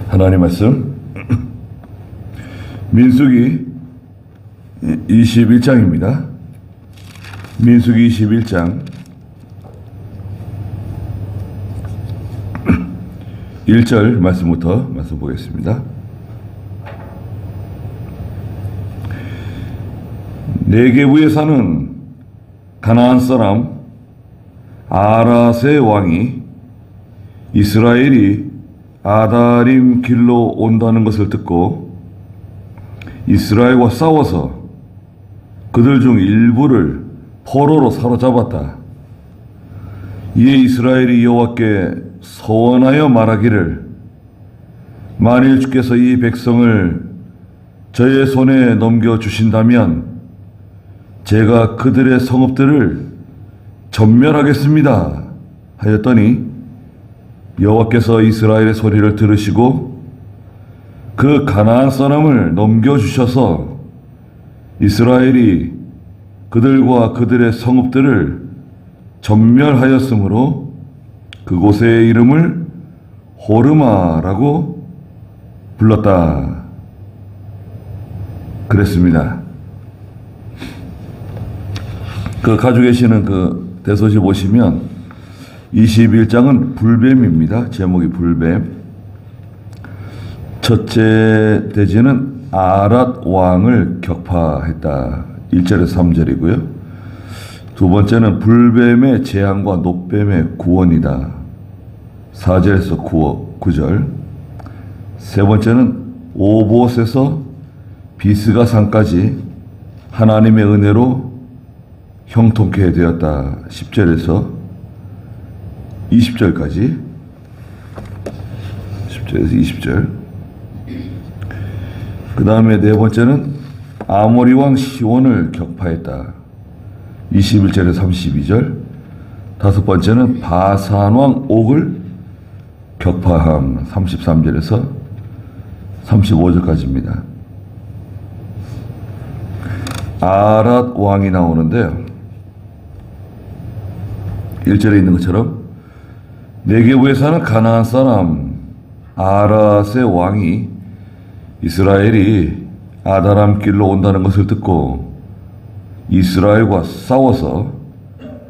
하나님 말씀 민수기 21장입니다. 민수기 21장 1절 말씀부터 말씀 보겠습니다. 네게부에 사는 가나안 사람 아랏의 왕이 이스라엘이 아다림 길로 온다는 것을 듣고 이스라엘과 싸워서 그들 중 일부를 포로로 사로잡았다. 이에 이스라엘이 여호와께 서원하여 말하기를 만일 주께서 이 백성을 저의 손에 넘겨주신다면 제가 그들의 성읍들을 전멸하겠습니다 하였더니 여호와께서 이스라엘의 소리를 들으시고 그 가나안 사람을 넘겨주셔서 이스라엘이 그들과 그들의 성읍들을 전멸하였으므로 그곳의 이름을 호르마라고 불렀다. 그랬습니다. 그 가지고 계시는 그 대소시 보시면 21장은 불뱀입니다. 제목이 불뱀. 첫째 대지는 아랏 왕을 격파했다. 1절에서 3절이고요. 두 번째는 불뱀의 재앙과 노뱀의 구원이다. 4절에서 9절. 세 번째는 오봇에서 비스가산까지 하나님의 은혜로 형통케 되었다. 10절에서 20절까지. 10절에서 20절. 그 다음에 네 번째는 아모리 왕 시온을 격파했다. 21절에서 32절. 다섯 번째는 바산 왕 옥을 격파함. 33절에서 35절까지입니다. 아랏 왕이 나오는데요. 1절에 있는 것처럼 네게부에 사는 가나안 사람 아랏의 왕이 이스라엘이 아다람 길로 온다는 것을 듣고 이스라엘과 싸워서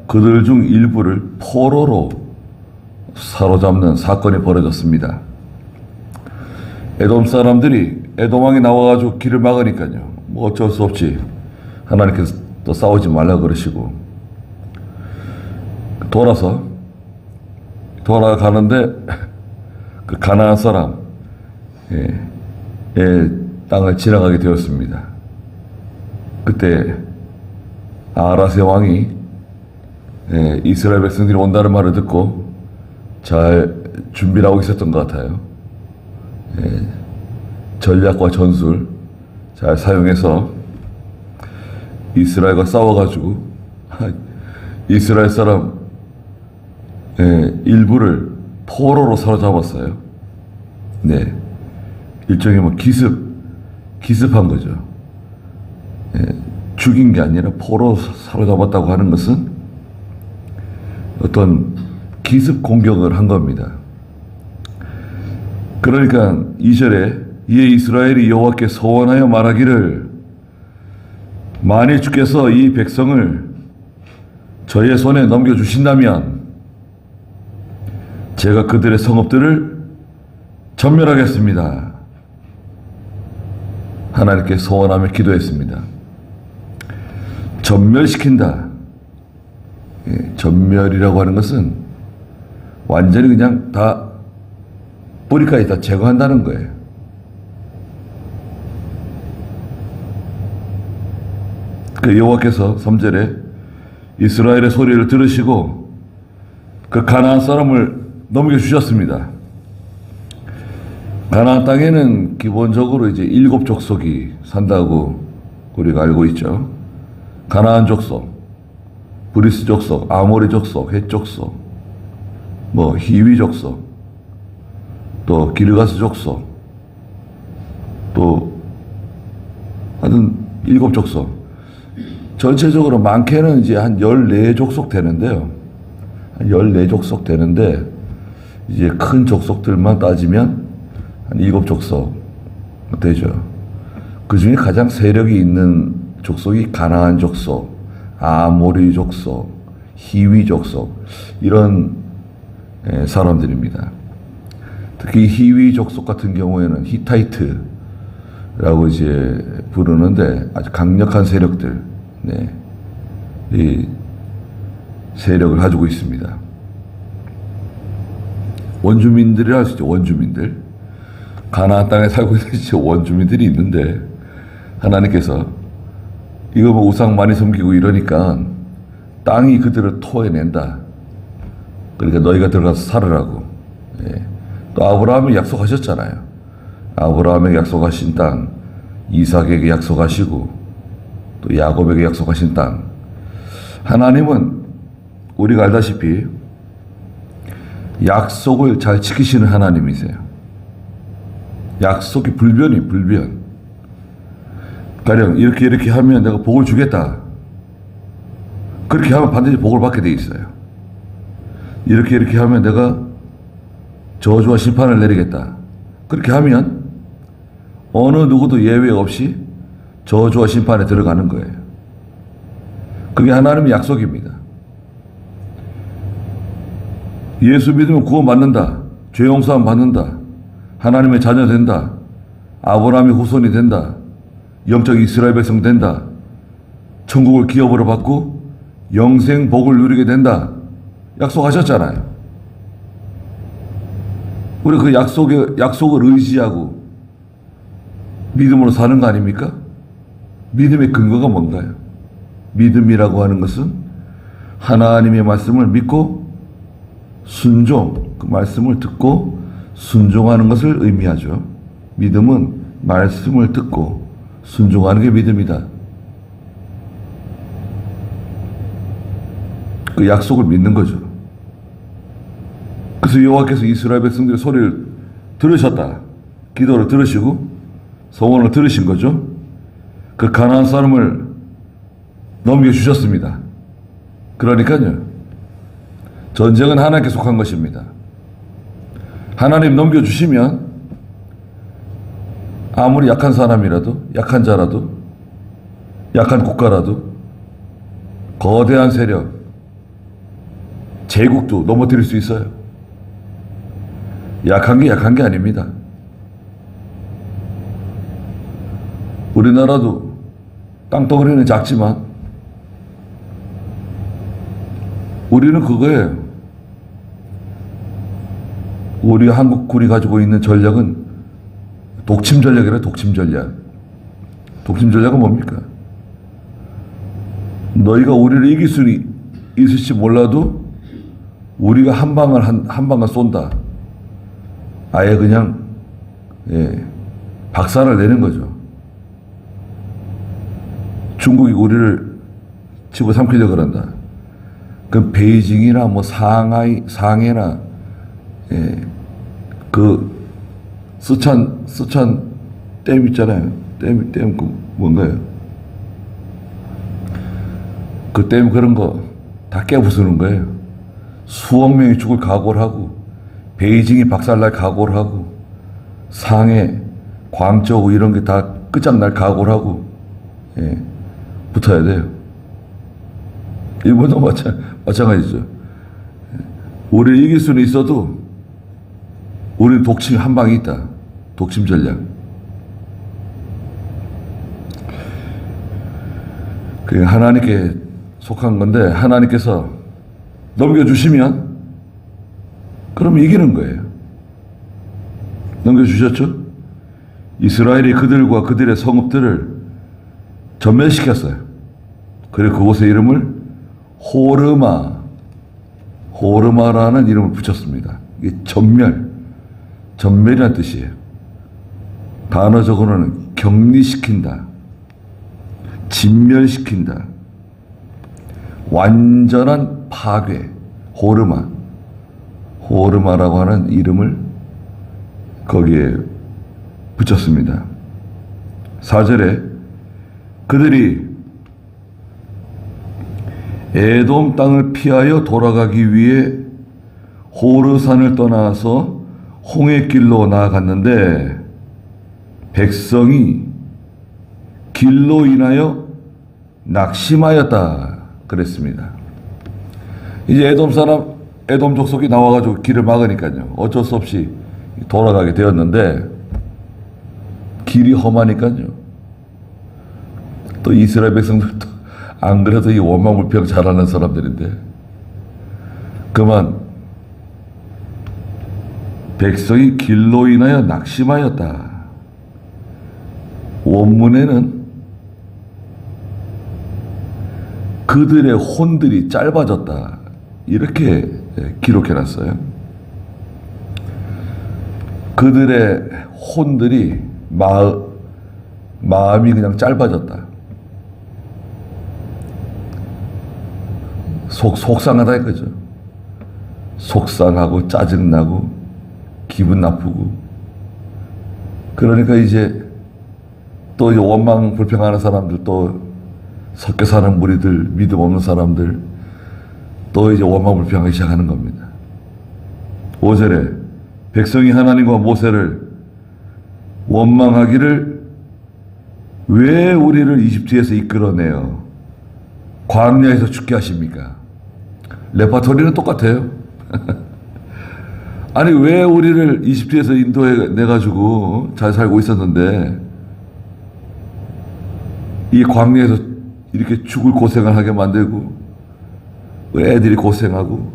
그들 중 일부를 포로로 사로잡는 사건이 벌어졌습니다. 에돔 사람들이 에돔 왕이 나와가지고 길을 막으니까요. 뭐 어쩔 수 없지. 하나님께서 또 싸우지 말라 그러시고 돌아가는데 그 가나안 사람 땅을 지나가게 되었습니다. 그때 아랏의 왕이 이스라엘 백성들이 온다는 말을 듣고 잘 준비를 하고 있었던 것 같아요. 전략과 전술 잘 사용해서 이스라엘과 싸워가지고 이스라엘 사람 일부를 포로로 사로잡았어요. 네, 일종의 뭐 기습한 거죠. 죽인 게 아니라 포로 사로잡았다고 하는 것은 어떤 기습 공격을 한 겁니다. 그러니까 2절에 이에 이스라엘이 여호와께 서원하여 말하기를 만일 주께서 이 백성을 저의 손에 넘겨주신다면 제가 그들의 성읍들을 전멸하겠습니다. 하나님께 소원하며 기도했습니다. 전멸시킨다. 전멸이라고 하는 것은 완전히 그냥 다 뿌리까지 다 제거한다는 거예요. 그 여호와께서 3절에 이스라엘의 소리를 들으시고 그 가나안 사람을 넘겨주셨습니다. 가나안 땅에는 기본적으로 이제 7 족속이 산다고 우리가 알고 있죠. 가나안 족속, 브리스 족속, 아모리 족속, 헷 족속, 뭐 히위 족속, 또 기르가스 족속, 또 하여튼 7 족속. 전체적으로 많게는 이제 한 14족속 되는데요. 한 14족속 되는데 이제 큰 족속들만 따지면 한 7족속 되죠. 그 중에 가장 세력이 있는 족속이 가나안 족속, 아모리 족속, 히위 족속 이런 사람들입니다. 특히 히위 족속 같은 경우에는 히타이트라고 이제 부르는데 아주 강력한 세력들, 이 세력을 가지고 있습니다. 원주민들이라 할 수 있죠. 원주민들. 가나안 땅에 살고 있는 원주민들이 있는데 하나님께서 이거 뭐 우상 많이 섬기고 이러니까 땅이 그들을 토해낸다. 그러니까 너희가 들어가서 살으라고. 또 아브라함이 약속하셨잖아요. 아브라함에게 약속하신 땅, 이삭에게 약속하시고 또 야곱에게 약속하신 땅. 하나님은 우리가 알다시피 약속을 잘 지키시는 하나님이세요. 약속이 불변. 가령 이렇게 하면 내가 복을 주겠다. 그렇게 하면 반드시 복을 받게 돼 있어요. 이렇게 하면 내가 저주와 심판을 내리겠다. 그렇게 하면 어느 누구도 예외 없이 저주와 심판에 들어가는 거예요. 그게 하나님의 약속입니다. 예수 믿으면 구원받는다. 죄 용서함 받는다. 하나님의 자녀 된다. 아브라함의 후손이 된다. 영적 이스라엘 백성 된다. 천국을 기업으로 받고 영생 복을 누리게 된다. 약속하셨잖아요. 우리 그 약속을 의지하고 믿음으로 사는 거 아닙니까? 믿음의 근거가 뭔가요? 믿음이라고 하는 것은 하나님의 말씀을 믿고 순종, 그 말씀을 듣고 순종하는 것을 의미하죠. 믿음은 말씀을 듣고 순종하는 게 믿음이다. 그 약속을 믿는 거죠. 그래서 여호와께서 이스라엘 백성들의 소리를 들으셨다. 기도를 들으시고 소원을 들으신 거죠. 그 가나안 사람을 넘겨주셨습니다. 그러니까요. 전쟁은 하나님께 속한 것입니다. 하나님 넘겨주시면 아무리 약한 사람이라도, 약한 자라도, 약한 국가라도 거대한 세력, 제국도 넘어뜨릴 수 있어요. 약한 게 아닙니다. 우리나라도 땅덩어리는 작지만 우리는 그거예요. 우리 한국군이 가지고 있는 전략은 독침 전략이라 독침 전략. 독침 전략은 뭡니까? 너희가 우리를 이길 수 있을지 몰라도 우리가 한 방을 쏜다. 아예 그냥 박살을 내는 거죠. 중국이 우리를 집어삼키려고 그런다. 그 베이징이나 뭐 상해나 그 쓰촨 댐 있잖아요. 댐 그 뭔가요? 그 댐 그런 거 다 깨부수는 거예요. 수억 명이 죽을 각오를 하고 베이징이 박살날 각오를 하고 상해, 광저우 이런 게 다 끝장날 각오를 하고 붙어야 돼요. 일본도 마찬가지죠. 우리를 이길 수는 있어도 우리는 독침 한 방이 있다. 독침 전략. 그게 하나님께 속한 건데 하나님께서 넘겨주시면 그럼 이기는 거예요. 넘겨주셨죠? 이스라엘이 그들과 그들의 성읍들을 전멸시켰어요. 그리고 그곳의 이름을 호르마라는 이름을 붙였습니다. 이게 전멸이라는 뜻이에요. 단어적으로는 격리시킨다, 진멸시킨다, 완전한 파괴, 호르마라고 하는 이름을 거기에 붙였습니다. 4절에 그들이 에돔 땅을 피하여 돌아가기 위해 호르산을 떠나서 홍해길로 나아갔는데 백성이 길로 인하여 낙심하였다 그랬습니다. 이제 에돔 족속이 나와가지고 길을 막으니까요. 어쩔 수 없이 돌아가게 되었는데 길이 험하니까요. 또 이스라엘 백성들도 안 그래도 이 원망불평 잘하는 사람들인데 그만 백성이 길로 인하여 낙심하였다. 원문에는 그들의 혼들이 짧아졌다. 이렇게 기록해놨어요. 그들의 혼들이 마음이 그냥 짧아졌다. 속상하다 이거죠. 속상하고 짜증나고 기분 나쁘고 그러니까 이제 또 이제 원망 불평하는 사람들 또 섞여 사는 무리들 믿음 없는 사람들 또 이제 원망 불평하기 시작하는 겁니다. 5절에 백성이 하나님과 모세를 원망하기를 왜 우리를 이집트에서 이끌어내어 광야에서 죽게 하십니까? 레파토리는 똑같아요. 아니 왜 우리를 이집트에서 인도해 내가지고 잘 살고 있었는데 이 광야에서 이렇게 죽을 고생을 하게 만들고 애들이 고생하고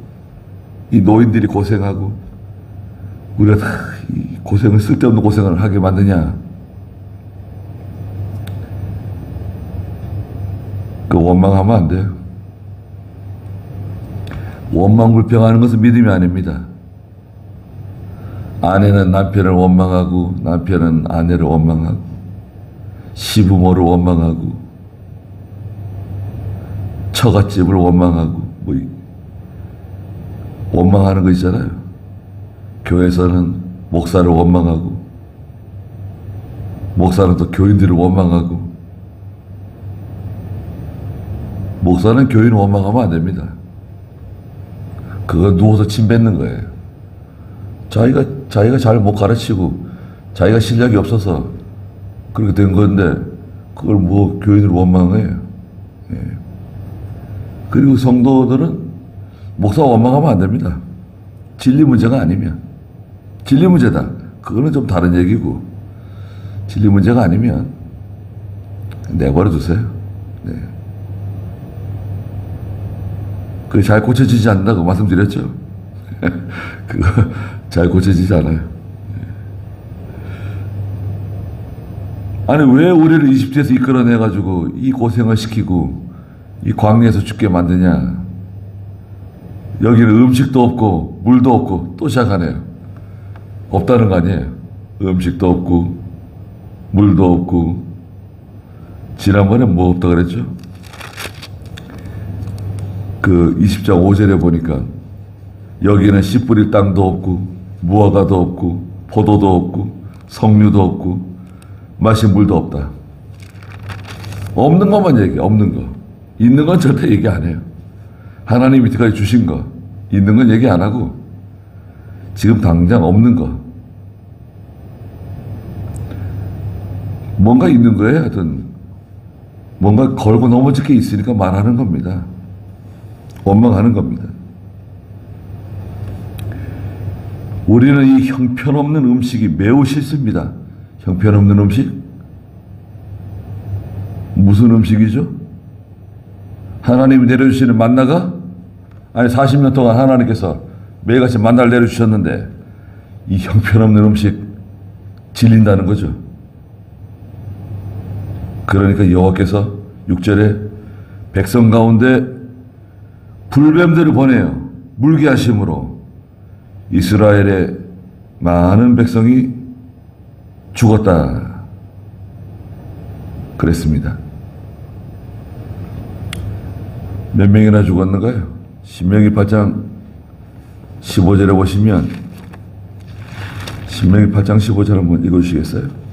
이 노인들이 고생하고 우리가 다 이 고생을 쓸데없는 고생을 하게 만드냐. 그 원망하면 안 돼요. 원망 불평하는 것은 믿음이 아닙니다. 아내는 남편을 원망하고 남편은 아내를 원망하고 시부모를 원망하고 처갓집을 원망하고 뭐 원망하는 거 있잖아요. 교회에서는 목사를 원망하고 목사는 또 교인들을 원망하고 목사는 교인을 원망하면 안 됩니다. 그건 누워서 침 뱉는 거예요. 자기가 잘 못 가르치고 자기가 실력이 없어서 그렇게 된 건데 그걸 뭐 교인을 원망해요. 예. 그리고 성도들은 목사 원망하면 안 됩니다. 진리 문제가 아니면. 진리 문제다. 그거는 좀 다른 얘기고 진리 문제가 아니면 내버려 두세요. 네. 그게 잘 고쳐지지 않는다고 말씀드렸죠. 그거 잘 고쳐지지 않아요. 아니 왜 우리를 이집트에서 이끌어내가지고 이 고생을 시키고 이 광야에서 죽게 만드냐. 여기는 음식도 없고 물도 없고 또 시작하네요. 없다는 거 아니에요. 음식도 없고 물도 없고 지난번에 뭐 없다 그랬죠? 그 20장 5절에 보니까 여기는 씨 뿌릴 땅도 없고 무화과도 없고 포도도 없고 석류도 없고 마실 물도 없다. 없는 것만 얘기해. 없는 거. 있는 건 절대 얘기 안 해요. 하나님이 이때까지 주신 거 있는 건 얘기 안 하고 지금 당장 없는 거 뭔가 있는 거예요. 하여튼 뭔가 걸고 넘어질 게 있으니까 말하는 겁니다. 원망하는 겁니다. 우리는 이 형편없는 음식이 매우 싫습니다. 형편없는 음식? 무슨 음식이죠? 하나님이 내려주시는 만나가? 아니 40년 동안 하나님께서 매일같이 만나를 내려주셨는데 이 형편없는 음식 질린다는 거죠. 그러니까 여호와께서 6절에 백성 가운데 불뱀들을 보내요. 물게 하심으로 이스라엘의 많은 백성이 죽었다. 그랬습니다. 몇 명이나 죽었는가요? 신명기 8장 15절에 보시면 신명기 8장 15절 한번 읽어주시겠어요?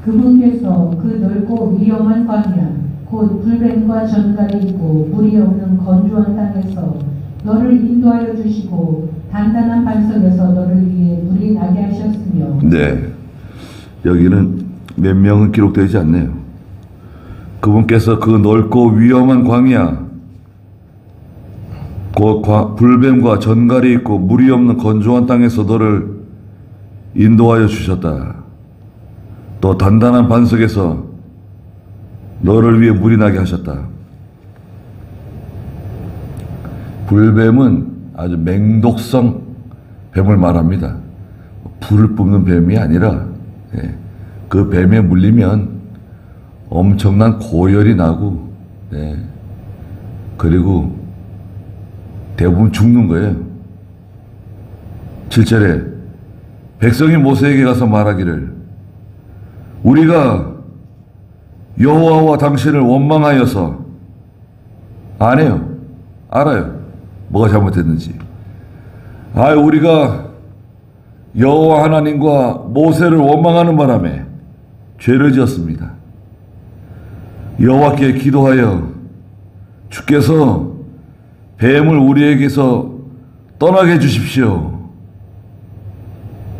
그분께서 그 넓고 위험한 광야 곧 불뱀과 전갈이 있고 물이 없는 건조한 땅에서 너를 인도하여 주시고 단단한 반석에서 너를 위해 불이 나게 하셨으며 네. 여기는 몇 명은 기록되지 않네요. 그분께서 그 넓고 위험한 광야, 불뱀과 전갈이 있고 물이 없는 건조한 땅에서 너를 인도하여 주셨다. 또 단단한 반석에서 너를 위해 물이 나게 하셨다. 불뱀은 아주 맹독성 뱀을 말합니다. 불을 뿜는 뱀이 아니라 그 뱀에 물리면 엄청난 고열이 나고 그리고 대부분 죽는 거예요. 7절에 백성이 모세에게 가서 말하기를 우리가 여호와와 당신을 원망하여서 안 해요. 알아요. 뭐가 잘못됐는지. 우리가 여호와 하나님과 모세를 원망하는 바람에 죄를 지었습니다. 여호와께 기도하여 주께서 뱀을 우리에게서 떠나게 해주십시오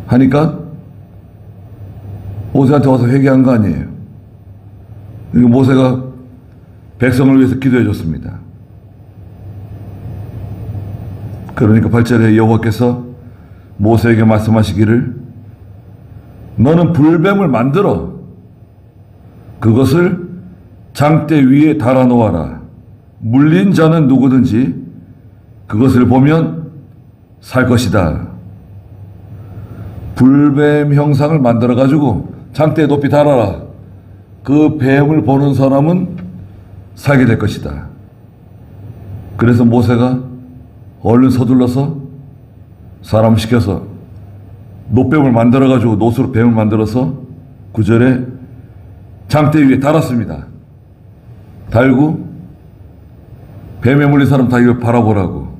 하니까 모세한테 와서 회개한 거 아니에요. 그러니까 모세가 백성을 위해서 기도해 줬습니다. 그러니까 8절에 여호와께서 모세에게 말씀하시기를 너는 불뱀을 만들어 그것을 장대 위에 달아 놓아라. 물린 자는 누구든지 그것을 보면 살 것이다. 불뱀 형상을 만들어 가지고 장대에 높이 달아라. 그 뱀을 보는 사람은 살게 될 것이다. 그래서 모세가 얼른 서둘러서 사람 시켜서 노뱀을 만들어 가지고 노수로 뱀을 만들어서 9절에 장대 위에 달았습니다. 달고 뱀에 물린 사람 다 이걸 바라보라고.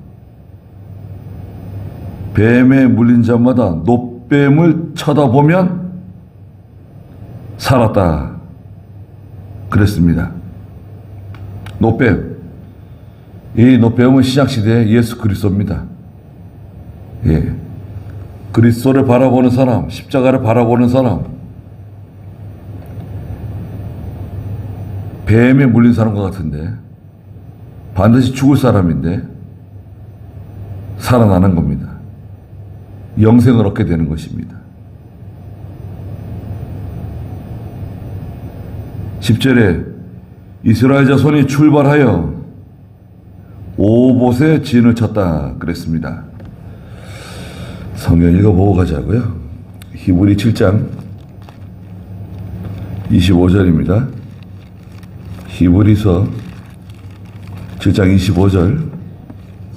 뱀에 물린 자마다 노뱀을 쳐다보면 살았다. 그랬습니다. 노뱀. 이 노뱀은 신약시대의 예수 그리스도입니다. 그리스도를 바라보는 사람, 십자가를 바라보는 사람, 뱀에 물린 사람과 같은데 반드시 죽을 사람인데 살아나는 겁니다. 영생을 얻게 되는 것입니다. 10절에 이스라엘 자손이 출발하여 오봇에 진을 쳤다 그랬습니다. 성경 읽어보고 가자고요. 히브리 7장 25절입니다. 히브리서 7장 25절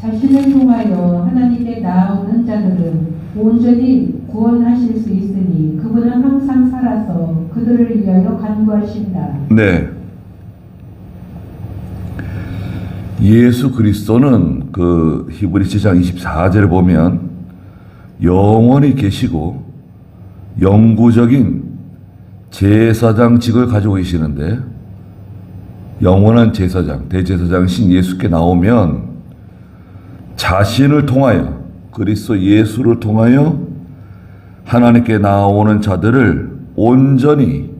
자신을 통하여 하나님께 나아오는 자들은 온전히 구원하실 수 있으니 그분은 항상 살아서 그들을 위하여 간구하신다. 네. 예수 그리스도는 그 히브리 7장 24절에 보면 영원히 계시고 영구적인 제사장직을 가지고 계시는데 영원한 제사장, 대제사장이신 예수께 나오면 자신을 통하여 그리스도 예수를 통하여 하나님께 나오는 자들을 온전히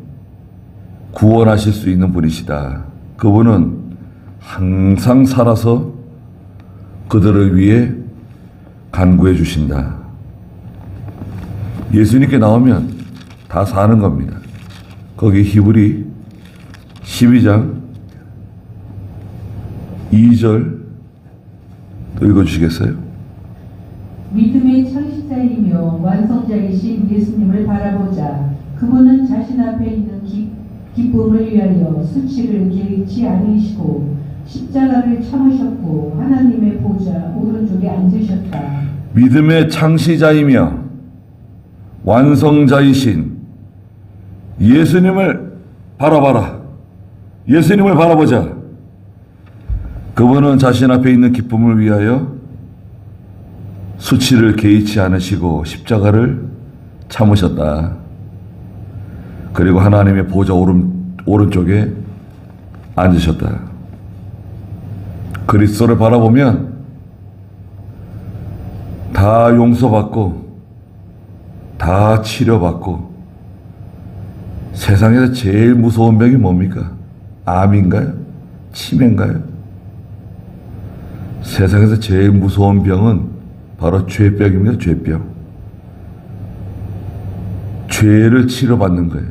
구원하실 수 있는 분이시다. 그분은 항상 살아서 그들을 위해 간구해 주신다. 예수님께 나오면 다 사는 겁니다. 거기 히브리 12장 2절 또 읽어주시겠어요? 믿음의 창시자이며 완성자이신 예수님을 바라보자. 그분은 자신 앞에 있는 기쁨을 위하여 수치를 개의치 않으시고 십자가를 참으셨고 하나님의 보좌 오른쪽에 앉으셨다. 믿음의 창시자이며 완성자이신 예수님을 바라봐라. 예수님을 바라보자. 그분은 자신 앞에 있는 기쁨을 위하여 수치를 개의치 않으시고 십자가를 참으셨다. 그리고 하나님의 보좌 오른쪽에 앉으셨다. 그리스도를 바라보면 다 용서받고 다 치료받고 세상에서 제일 무서운 병이 뭡니까? 암인가요? 치매인가요? 세상에서 제일 무서운 병은 바로 죄병입니다. 죄병. 죄를 치료받는 거예요.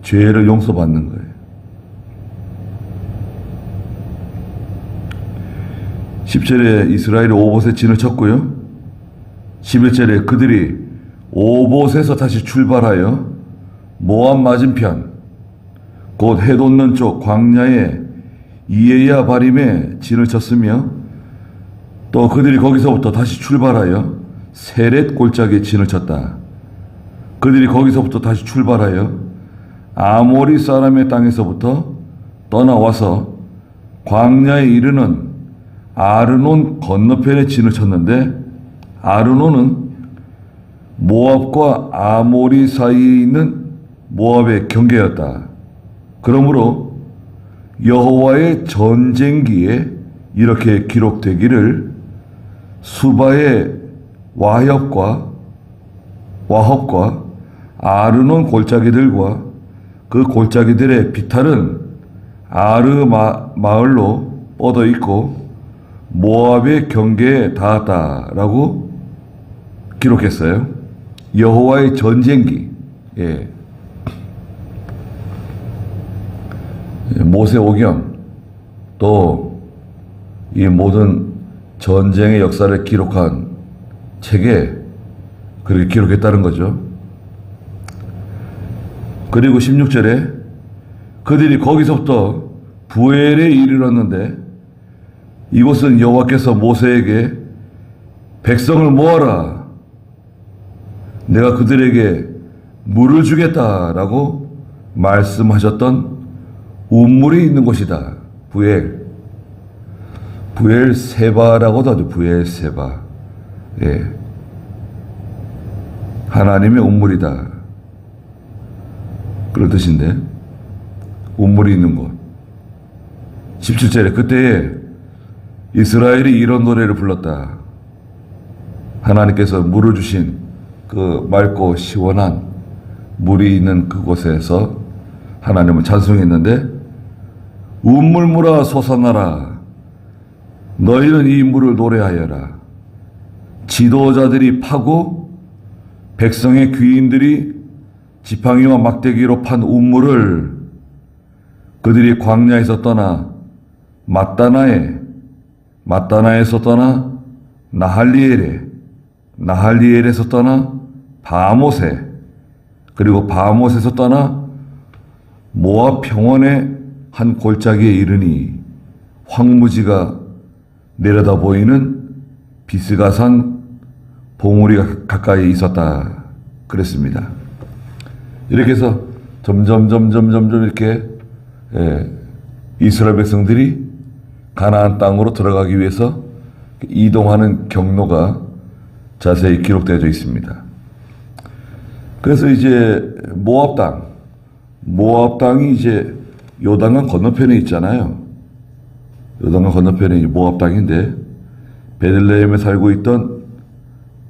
죄를 용서받는 거예요. 10절에 이스라엘이 오봇에 진을 쳤고요. 11절에 그들이 오봇에서 다시 출발하여 모압 맞은편 곧 해 돋는 쪽 광야의 이에야 바림에 진을 쳤으며 또 그들이 거기서부터 다시 출발하여 세렛 골짜기에 진을 쳤다. 그들이 거기서부터 다시 출발하여 아모리 사람의 땅에서부터 떠나와서 광야에 이르는 아르논 건너편에 진을 쳤는데 아르논은 모압과 아모리 사이에 있는 모압의 경계였다. 그러므로 여호와의 전쟁기에 이렇게 기록되기를 수바의 와협과 아르논 골짜기들과 그 골짜기들의 비탈은 마을로 뻗어 있고 모압의 경계에 닿았다라고 기록했어요. 여호와의 전쟁기. 예. 모세오경 또 이 모든 전쟁의 역사를 기록한 책에 그렇게 기록했다는 거죠. 그리고 16절에 그들이 거기서부터 부엘에 이르렀는데 이곳은 여호와께서 모세에게 백성을 모아라. 내가 그들에게 물을 주겠다라고 말씀하셨던 운물이 있는 곳이다. 부엘세바라고도 하죠. 부엘세바. 예. 하나님의 운물이다. 그런 뜻인데 운물이 있는 곳. 17절에 그때에 이스라엘이 이런 노래를 불렀다. 하나님께서 물을 주신 그 맑고 시원한 물이 있는 그곳에서 하나님을 찬송했는데 운물물아 솟아나라. 너희는 이 물을 노래하여라. 지도자들이 파고 백성의 귀인들이 지팡이와 막대기로 판 운물을 그들이 광야에서 떠나 마따나에서 떠나 나할리엘에서 떠나 바못에 그리고 바못에서 떠나 모압 평원의 한 골짜기에 이르니 황무지가 내려다 보이는 비스가산 봉우리가 가까이 있었다. 그랬습니다. 이렇게 해서 점점 이렇게 이스라엘 백성들이 가나안 땅으로 들어가기 위해서 이동하는 경로가 자세히 기록되어 있습니다. 그래서 이제 모압 땅이 이제 요단강 건너편에 있잖아요. 요단강 건너편에 모압 땅인데 베들레헴에 살고 있던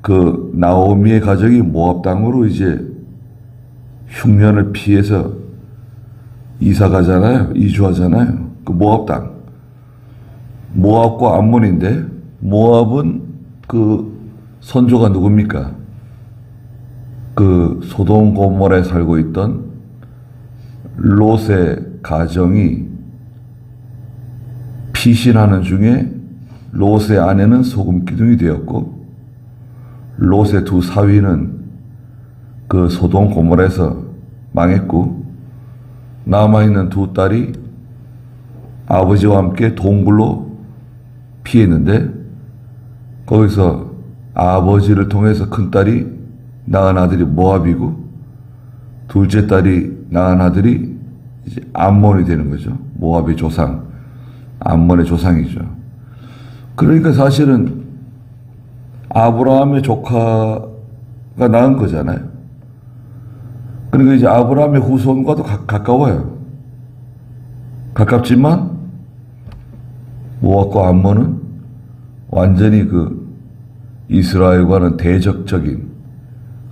그 나오미의 가족이 모압 땅으로 이제 흉년을 피해서 이주하잖아요. 그 모압 땅. 모압과 암몬인데 모압은 그 선조가 누굽니까? 그 소돔 고모라에 살고 있던 롯의 가정이 피신하는 중에 롯의 아내는 소금 기둥이 되었고 롯의 두 사위는 그 소돔 고모라에서 망했고 남아있는 두 딸이 아버지와 함께 동굴로 피했는데 거기서 아버지를 통해서 큰 딸이 낳은 아들이 모압이고 둘째 딸이 낳은 아들이 이제 암몬이 되는 거죠. 모압의 조상, 암몬의 조상이죠. 그러니까 사실은 아브라함의 조카가 낳은 거잖아요. 그러니까 이제 아브라함의 후손과도 가까워요. 가깝지만 모압과 암몬은 완전히 그 이스라엘과는 대적적인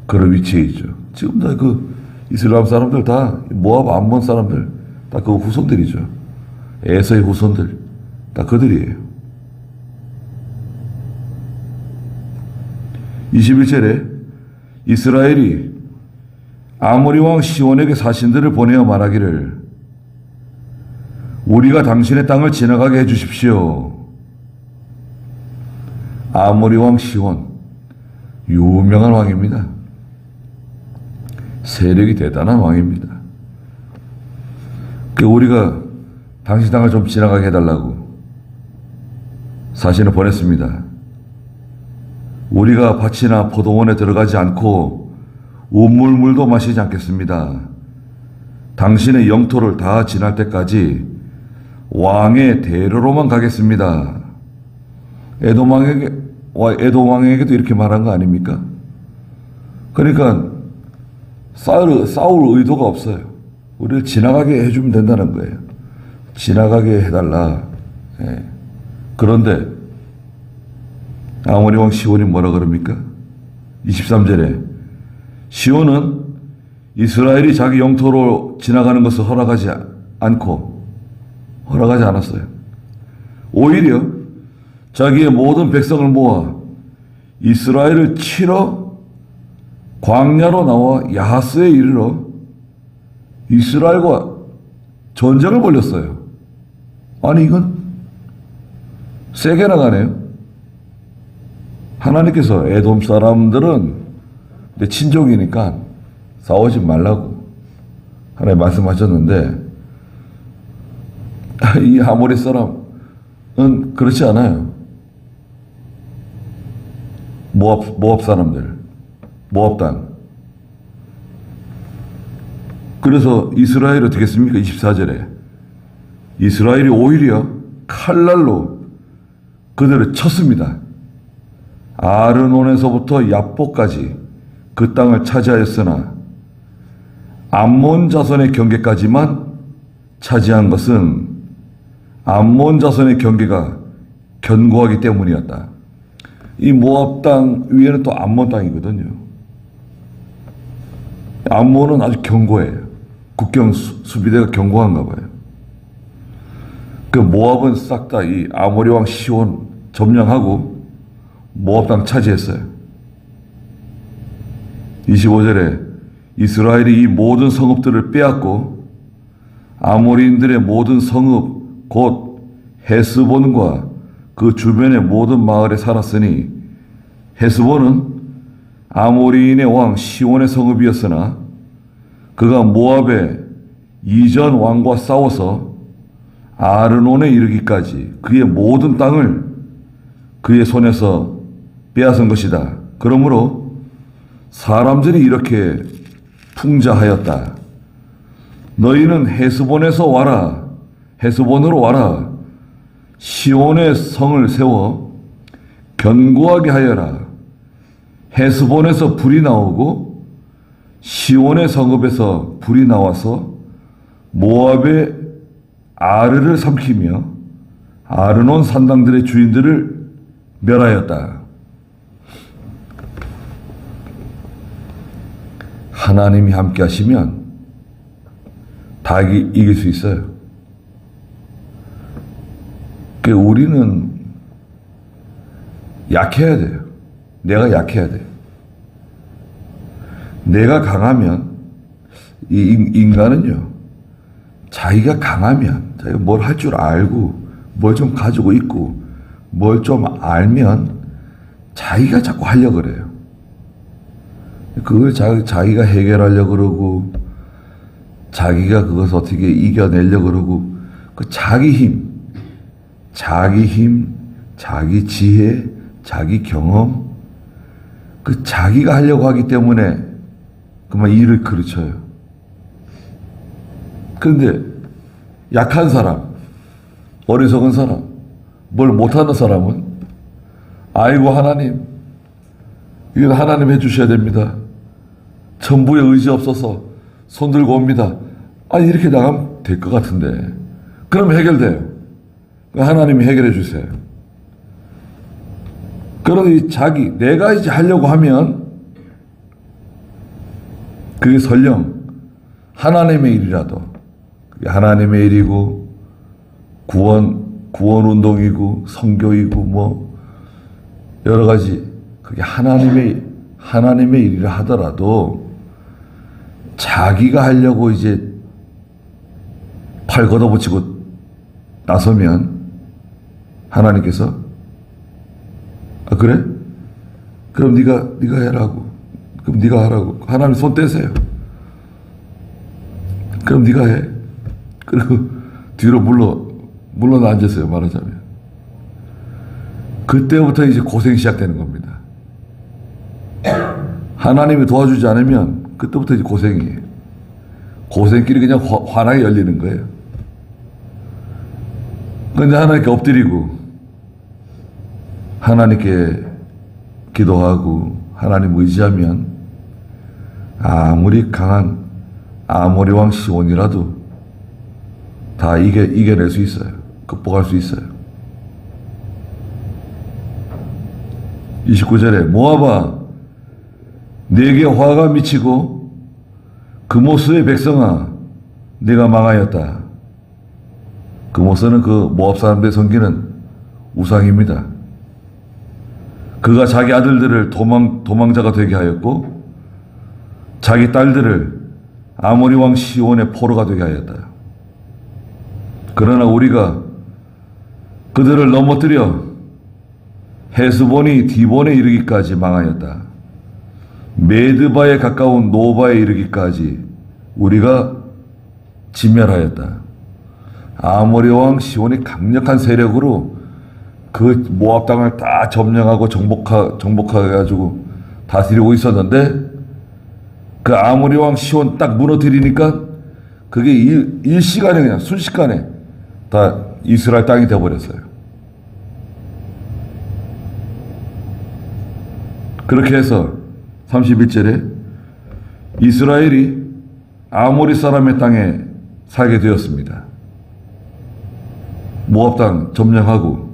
그런 위치에 있죠. 지금 다 그 이슬람 사람들 다 모압 암몬 사람들 다 그 후손들이죠. 에서의 후손들 다 그들이에요. 21절에 이스라엘이 아모리 왕 시온에게 사신들을 보내어 말하기를 우리가 당신의 땅을 지나가게 해주십시오. 아모리 왕 시온 유명한 왕입니다. 세력이 대단한 왕입니다. 그 우리가 당신 땅을 좀 지나가게 해달라고 사신을 보냈습니다. 우리가 밭이나 포도원에 들어가지 않고 우물물도 마시지 않겠습니다. 당신의 영토를 다 지날 때까지 왕의 대로로만 가겠습니다. 에돔 왕에게도 이렇게 말한 거 아닙니까? 그러니까 싸울 의도가 없어요. 우리를 지나가게 해주면 된다는 거예요. 지나가게 해달라. 예. 그런데 아모리 왕 시온이 뭐라 그럽니까? 23절에 시온은 이스라엘이 자기 영토로 지나가는 것을 허락하지 않았어요. 오히려 자기의 모든 백성을 모아 이스라엘을 치러 광야로 나와 야하스에 이르러 이스라엘과 전쟁을 벌였어요. 아니 이건 세게 나가네요. 하나님께서 에돔 사람들은 내 친족이니까 싸우지 말라고 하나님 말씀하셨는데 이 아모리 사람은 그렇지 않아요. 모압 사람들, 모압 땅. 그래서 이스라엘이 어떻게 했습니까? 24절에 이스라엘이 오히려 칼날로 그들을 쳤습니다. 아르논에서부터 야포까지 그 땅을 차지하였으나 암몬 자손의 경계까지만 차지한 것은 암몬 자손의 경계가 견고하기 때문이었다. 이 모압 땅 위에는 또 암몬 땅이거든요. 암몬은 아주 견고해요. 국경 수비대가 견고한가 봐요. 그 모압은 싹 다 이 아모리 왕 시온 점령하고 모압 땅 차지했어요. 25절에 이스라엘이 이 모든 성읍들을 빼앗고 아모리인들의 모든 성읍 곧 헤스본과 그 주변의 모든 마을에 살았으니 헤스본은 아모리인의 왕 시온의 성읍이었으나 그가 모압의 이전 왕과 싸워서 아르논에 이르기까지 그의 모든 땅을 그의 손에서 빼앗은 것이다. 그러므로 사람들이 이렇게 풍자하였다. 너희는 헤스본에서 와라. 헤스본으로 와라. 시온의 성을 세워 견고하게 하여라. 헤스본에서 불이 나오고 시온의 성읍에서 불이 나와서 모압의 아르를 삼키며 아르논 산당들의 주인들을 멸하였다. 하나님이 함께 하시면 다 이길 수 있어요. 우리는 약해야 돼요. 내가 약해야 돼요. 내가 강하면 이 인간은요. 자기가 강하면 자기가 뭘 할 줄 알고 뭘 좀 가지고 있고 뭘 좀 알면 자기가 자꾸 하려고 그래요. 그걸 자기가 해결하려고 그러고 자기가 그것을 어떻게 이겨내려고 그러고 그 자기 힘, 자기 지혜, 자기 경험 그 자기가 하려고 하기 때문에 그만 일을 그르쳐요. 그런데 약한 사람, 어리석은 사람, 뭘 못하는 사람은 아이고 하나님, 이건 하나님 해주셔야 됩니다. 천부에 의지 없어서 손 들고 옵니다. 아니 이렇게 나가면 될 것 같은데 그럼 해결돼요. 하나님이 해결해 주세요. 그러니 내가 이제 하려고 하면 그게 설령 하나님의 일이라도, 그게 하나님의 일이고, 구원 운동이고, 선교이고, 뭐, 여러 가지, 그게 하나님의 일이라 하더라도, 자기가 하려고 이제 팔 걷어붙이고 나서면, 하나님께서, 아, 그래? 그럼 네가 해라고. 그럼 네가 하라고. 하나님 손 떼세요. 그럼 네가 해. 그리고 뒤로 물러나 앉으세요. 말하자면. 그때부터 이제 고생이 시작되는 겁니다. 하나님이 도와주지 않으면 그때부터 이제 고생이에요. 고생길이 그냥 환하게 열리는 거예요. 근데 하나님께 엎드리고 하나님께 기도하고 하나님 의지하면 아무리 강한 아모리 왕 시온이라도 다 이겨낼 수 있어요. 극복할 수 있어요. 29절에 모아봐 내게 화가 미치고 그모스의 백성아 네가 망하였다. 그모스는 그 모압 사람들의 섬기는 우상입니다. 그가 자기 아들들을 도망자가 되게 하였고 자기 딸들을 아모리 왕 시온의 포로가 되게 하였다. 그러나 우리가 그들을 넘어뜨려 헤스본이 디본에 이르기까지 망하였다. 메드바에 가까운 노바에 이르기까지 우리가 진멸하였다. 아모리 왕 시온이 강력한 세력으로 그 모압 땅을 다 점령하고 정복해가지고 다스리고 있었는데 그 아모리 왕 시온 딱 무너뜨리니까 그게 일시간에 그냥 순식간에 다 이스라엘 땅이 되어버렸어요. 그렇게 해서 31절에 이스라엘이 아모리 사람의 땅에 살게 되었습니다. 모압 땅 점령하고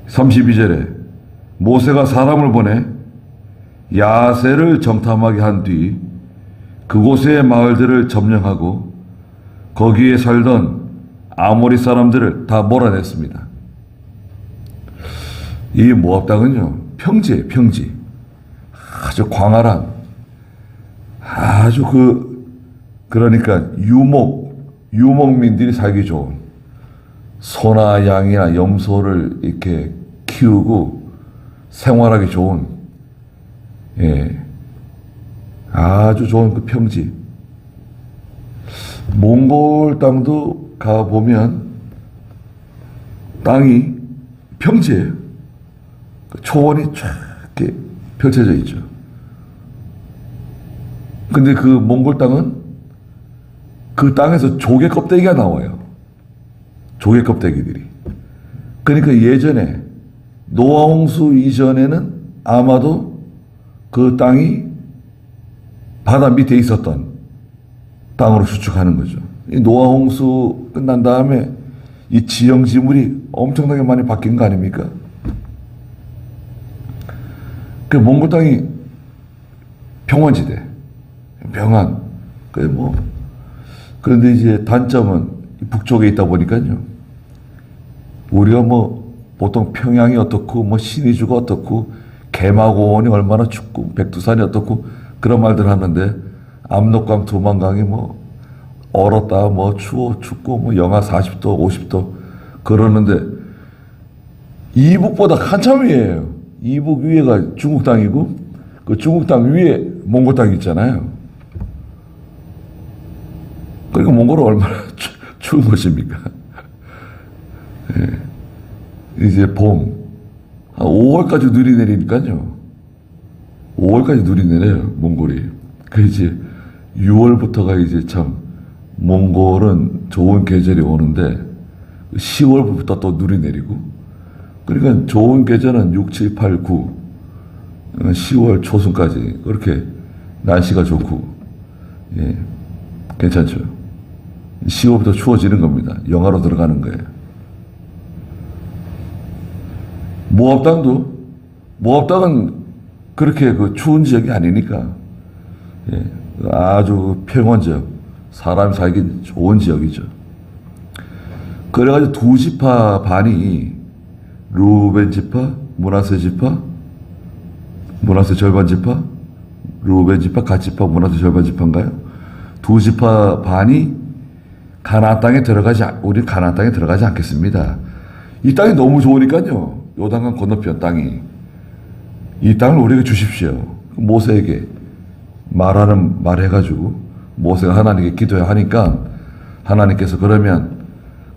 32절에 모세가 사람을 보내 야세를 정탐하게 한 뒤 그곳의 마을들을 점령하고 거기에 살던 아모리 사람들을 다 몰아냈습니다. 이 모압 땅은요 평지예요. 평지. 아주 광활한 아주 그러니까 유목민들이 살기 좋은 소나 양이나 염소를 이렇게 키우고 생활하기 좋은 아주 좋은 그 평지. 몽골 땅도 가보면 땅이 평지예요. 초원이 쫙 이렇게 펼쳐져 있죠. 근데 그 몽골 땅은 그 땅에서 조개 껍데기가 나와요. 조개 껍데기들이. 그러니까 예전에 노아홍수 이전에는 아마도 그 땅이 바다 밑에 있었던 땅으로 추측하는 거죠. 이 노아홍수 끝난 다음에 이 지형 지물이 엄청나게 많이 바뀐 거 아닙니까? 그 몽골 땅이 평원지대, 평안. 그런데 이제 단점은 북쪽에 있다 보니까요. 우리가 보통 평양이 어떻고, 신의주가 어떻고, 개마고원이 얼마나 춥고, 백두산이 어떻고, 그런 말들 하는데, 압록강, 두만강이 얼었다, 추워, 춥고, 영하 40도, 50도, 그러는데, 이북보다 한참 위에요. 이북 위에가 중국 땅이고, 그 중국 땅 위에 몽골 땅이 있잖아요. 그러니까 몽골은 얼마나 추운 것입니까? 이제 봄, 한 5월까지 눈이 내리니까요. 5월까지 눈이 내려요, 몽골이. 그 이제 6월부터가 이제 참, 몽골은 좋은 계절이 오는데, 10월부터 또 눈이 내리고, 그러니까 좋은 계절은 6, 7, 8, 9, 10월 초순까지 그렇게 날씨가 좋고, 괜찮죠. 10월부터 추워지는 겁니다. 영하로 들어가는 거예요. 모압 땅도 모압당은 그렇게 그 추운 지역이 아니니까 예, 아주 평원 지역, 사람이 살기 좋은 지역이죠. 그래가지고 두 지파 반이 루벤 지파, 므낫세 지파, 므낫세 절반 지파, 루벤 지파, 갓 지파, 므낫세 절반 지파인가요? 두 지파 반이 가나안 땅에 우리 가나안 땅에 들어가지 않겠습니다. 이 땅이 너무 좋으니까요. 요단강 건너편 땅이. 이 땅을 우리에게 주십시오. 모세에게 말해가지고 모세가 하나님께 기도해야 하니까 하나님께서 그러면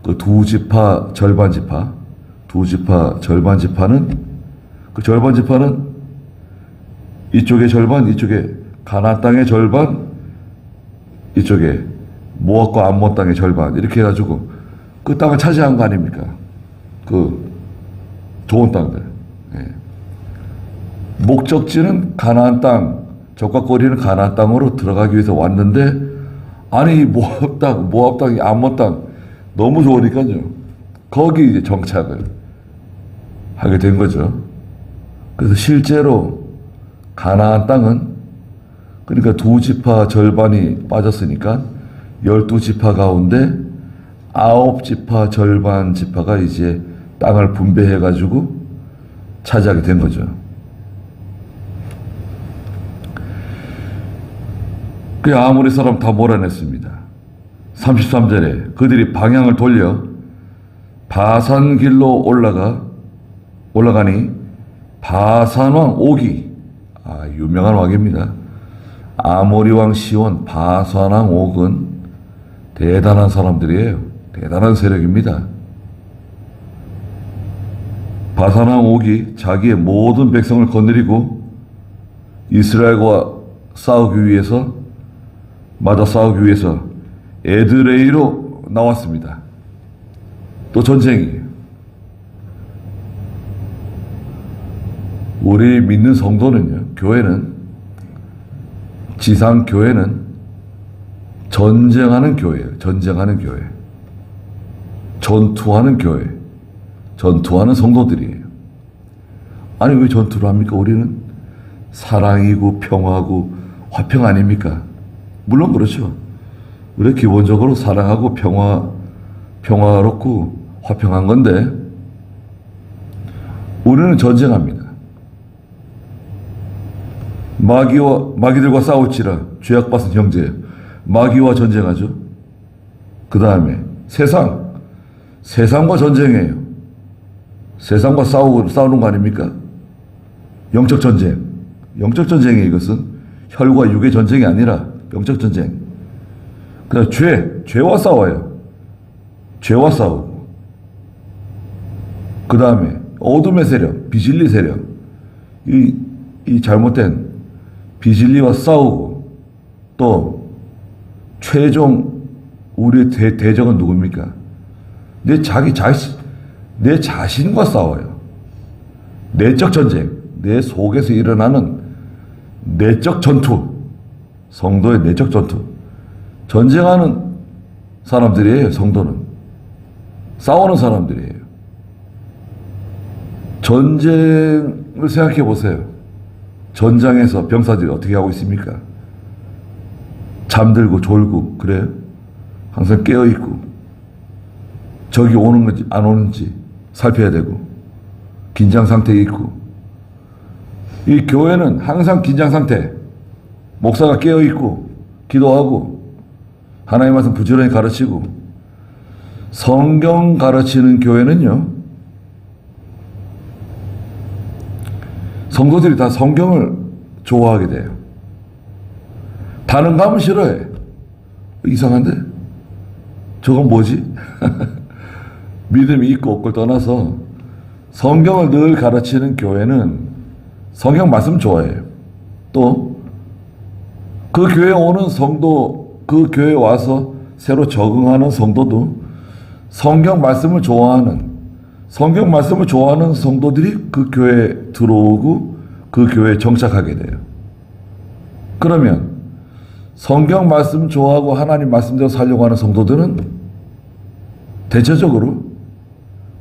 그 두 지파 절반 지파는 그 절반 지파는 이쪽의 절반, 이쪽에 가나안 땅의 절반, 이쪽에 모압과 암몬 땅의 절반 이렇게 해가지고 그 땅을 차지한 거 아닙니까? 그 좋은 땅들. 예. 목적지는 가나안 땅, 적과 꼬리는 가나안 땅으로 들어가기 위해서 왔는데 아니 모압 땅이 암몬 땅 너무 좋으니까요. 거기 이제 정착을 하게 된 거죠. 그래서 실제로 가나안 땅은 그러니까 두 지파 절반이 빠졌으니까 12지파 가운데 9지파 절반 지파가 이제 땅을 분배해가지고 차지하게 된 거죠. 그 아모리 사람 다 몰아냈습니다. 33절에 그들이 방향을 돌려 바산 길로 올라가니 바산 왕 오기, 유명한 왕입니다. 아모리 왕 시온, 바산 왕 옥은 대단한 사람들이에요. 대단한 세력입니다. 바산 왕 옥이 자기의 모든 백성을 거느리고 이스라엘과 싸우기 위해서 에드레이로 나왔습니다. 또 전쟁이에요. 우리 믿는 성도는요, 지상교회는 전쟁하는 교회예요. 전쟁하는 교회. 전투하는 교회. 전투하는 성도들이에요. 아니, 왜 전투를 합니까? 우리는 사랑이고 평화고 화평 아닙니까? 물론 그렇죠. 우리 기본적으로 사랑하고 평화롭고 화평한 건데 우리는 전쟁합니다. 마귀들과 싸울지라 죄악받은 형제, 마귀와 전쟁하죠. 그 다음에 세상과 전쟁해요. 세상과 싸우는 거 아닙니까? 영적 전쟁이에요. 이것은 혈과 육의 전쟁이 아니라 영적 전쟁. 그다음 죄와 싸워요. 죄와 싸우고. 그 다음에 어둠의 세력, 비진리 세력. 이 잘못된 비진리와 싸우고, 또 최종 우리의 대적은 누굽니까? 내 자신과 싸워요. 내적 전쟁, 내 속에서 일어나는 내적 전투, 성도의 내적 전투. 전쟁하는 사람들이에요. 성도는 싸우는 사람들이에요. 전쟁을 생각해 보세요. 전장에서 병사들이 어떻게 하고 있습니까? 잠들고 졸고 그래요. 항상 깨어 있고 적이 오는 건지 안 오는지 살펴야 되고 긴장 상태에 있고. 이 교회는 항상 긴장 상태. 목사가 깨어 있고 기도하고 하나님의 말씀 부지런히 가르치고. 성경 가르치는 교회는요, 성도들이 다 성경을 좋아하게 돼요. 다른 감은 싫어해. 이상한데? 저건 뭐지? 믿음이 있고 없고를 떠나서 성경을 늘 가르치는 교회는 성경 말씀 좋아해요. 또 그 교회에 오는 성도, 그 교회에 와서 새로 적응하는 성도도 성경 말씀을 좋아하는 성도들이 그 교회에 들어오고 그 교회에 정착하게 돼요. 그러면 성경 말씀 좋아하고 하나님 말씀대로 살려고 하는 성도들은 대체적으로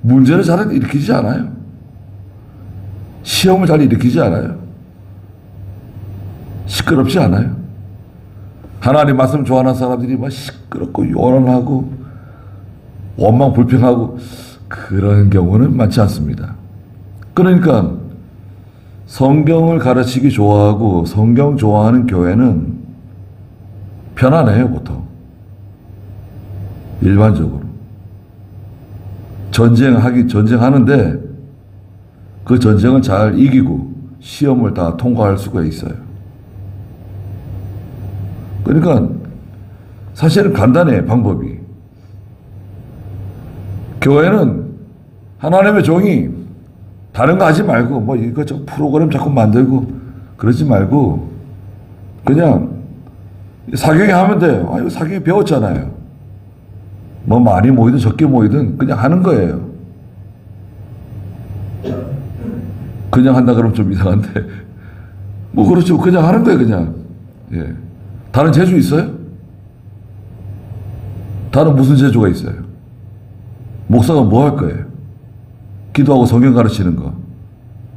문제를 잘 일으키지 않아요. 시험을 잘 일으키지 않아요. 시끄럽지 않아요. 하나님 말씀 좋아하는 사람들이 막 시끄럽고 요란하고 원망 불평하고 그런 경우는 많지 않습니다. 그러니까 성경을 가르치기 좋아하고 성경 좋아하는 교회는 편안해요, 보통. 일반적으로. 전쟁하는데 그 전쟁은 잘 이기고 시험을 다 통과할 수가 있어요. 그러니까 사실은 간단해, 방법이. 교회는 하나님의 종이 다른 거 하지 말고 뭐 이것저것 프로그램 자꾸 만들고 그러지 말고 그냥 사경에 하면 돼요. 이거 사경에 배웠잖아요. 뭐 많이 모이든 적게 모이든 그냥 하는 거예요. 그냥 한다 그러면 좀 이상한데 뭐 그렇죠. 그냥 하는 거예요, 그냥. 예. 다른 재주 있어요? 다른 무슨 재주가 있어요? 목사가 뭐 할 거예요? 기도하고 성경 가르치는 거.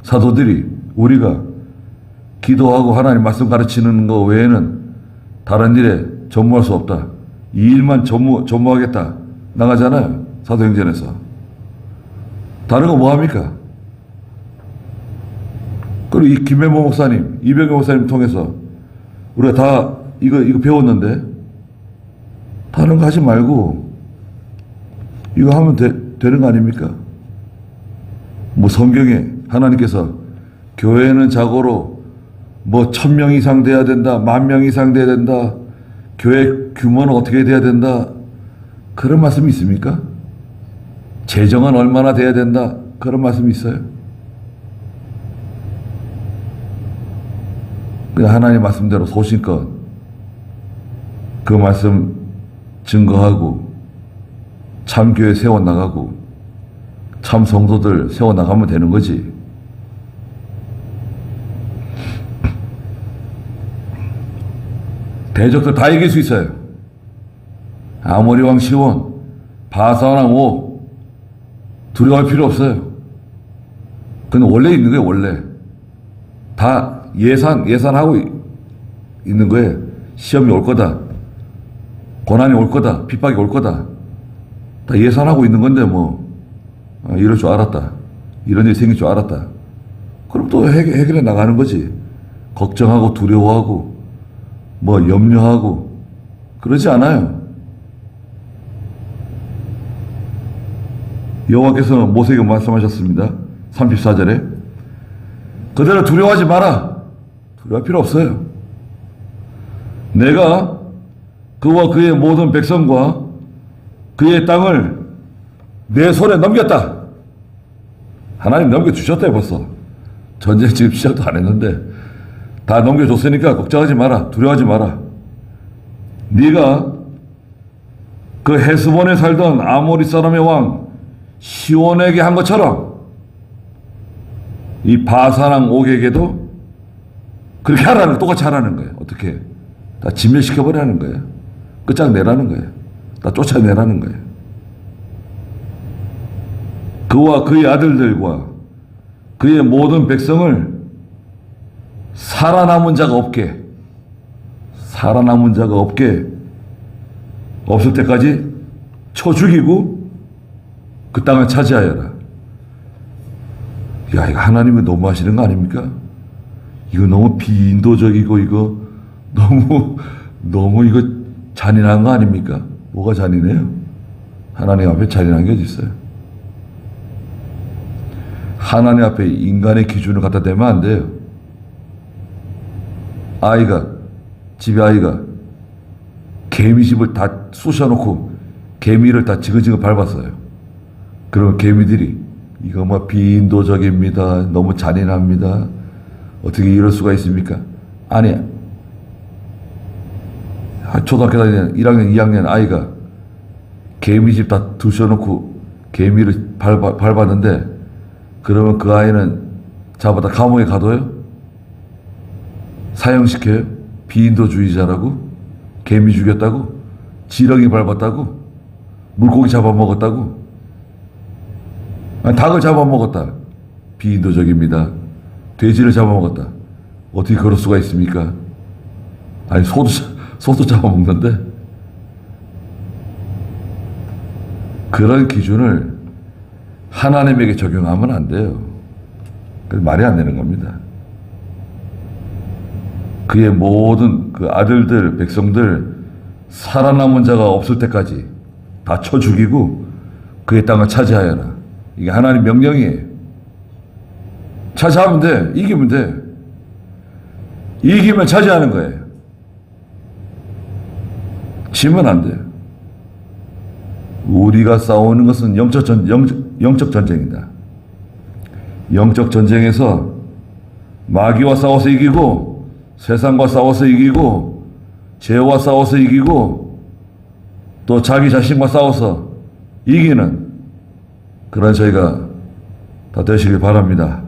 사도들이 우리가 기도하고 하나님 말씀 가르치는 거 외에는 다른 일에 전무할 수 없다. 이 일만 전무하겠다. 나가잖아요. 사도행전에서. 다른 거 뭐 합니까? 그리고 이 김명모 목사님, 이병규 목사님 통해서 우리가 다 이거 배웠는데 다른 거 하지 말고 이거 하면 되는 거 아닙니까? 뭐 성경에 하나님께서 교회는 자고로 뭐 1000명 이상 돼야 된다, 10,000명 이상 돼야 된다, 교회 규모는 어떻게 돼야 된다, 그런 말씀이 있습니까? 재정은 얼마나 돼야 된다, 그런 말씀이 있어요? 그냥 하나님 말씀대로 소신껏 그 말씀 증거하고 참교회 세워나가고 참 성도들 세워나가면 되는 거지. 대적들 다 이길 수 있어요. 아모리 왕 시온, 바산 왕 옥, 두려워할 필요 없어요. 그건 원래 있는 거예요, 원래. 다 예산하고 있는 거예요. 시험이 올 거다. 고난이 올 거다. 핍박이 올 거다. 다 예산하고 있는 건데 뭐 이럴 줄 알았다. 이런 일이 생길 줄 알았다. 그럼 또 해결해 나가는 거지. 걱정하고 두려워하고 뭐 염려하고 그러지 않아요. 여호와께서는 모세에게 말씀하셨습니다. 34절에 그대로 두려워하지 마라. 두려워할 필요 없어요. 내가 그와 그의 모든 백성과 그의 땅을 내 손에 넘겼다. 하나님 넘겨주셨대요, 벌써. 전쟁 지금 시작도 안 했는데 다 넘겨줬으니까 걱정하지 마라. 두려워하지 마라. 네가 그 헤스본에 살던 아모리 사람의 왕 시온에게 한 것처럼 이 바사랑 옥에게도 그렇게 하라는, 똑같이 하라는 거예요. 어떻게? 다 진멸시켜버리라는 거예요. 끝장내라는 거예요. 다 쫓아내라는 거예요. 그와 그의 아들들과 그의 모든 백성을 살아남은 자가 없게 없을 때까지 쳐 죽이고 그 땅을 차지하여라. 야, 이거 하나님이 너무 하시는 거 아닙니까? 이거 너무 비인도적이고 이거 너무 이거 잔인한 거 아닙니까? 뭐가 잔인해요? 하나님 앞에 잔인한 게 어디 있어요? 하나님 앞에 인간의 기준을 갖다 대면 안 돼요. 집에 아이가 개미집을 다 쑤셔놓고 개미를 다 지그지그 밟았어요. 그러면 개미들이 이거 뭐 비인도적입니다. 너무 잔인합니다. 어떻게 이럴 수가 있습니까? 아니야. 초등학교 다니는 1학년, 2학년 아이가 개미집 다 두셔놓고 개미를 밟았는데 그러면 그 아이는 잡아다 감옥에 가둬요? 사형시켜요? 비인도주의자라고? 개미 죽였다고? 지렁이 밟았다고? 물고기 잡아먹었다고? 아니, 닭을 잡아먹었다. 비인도적입니다. 돼지를 잡아먹었다. 어떻게 그럴 수가 있습니까? 아니, 소도 잡아먹는데? 그런 기준을 하나님에게 적용하면 안 돼요. 말이 안 되는 겁니다. 그의 모든 그 아들들, 백성들, 살아남은 자가 없을 때까지 다 쳐 죽이고 그의 땅을 차지하여라. 이게 하나님 명령이에요. 차지하면 돼. 이기면 돼. 이기면 차지하는 거예요. 지면 안 돼요. 우리가 싸우는 것은 영적 전쟁이다. 영적 전쟁에서 마귀와 싸워서 이기고, 세상과 싸워서 이기고, 죄와 싸워서 이기고, 또 자기 자신과 싸워서 이기는 그런 저희가 다 되시길 바랍니다.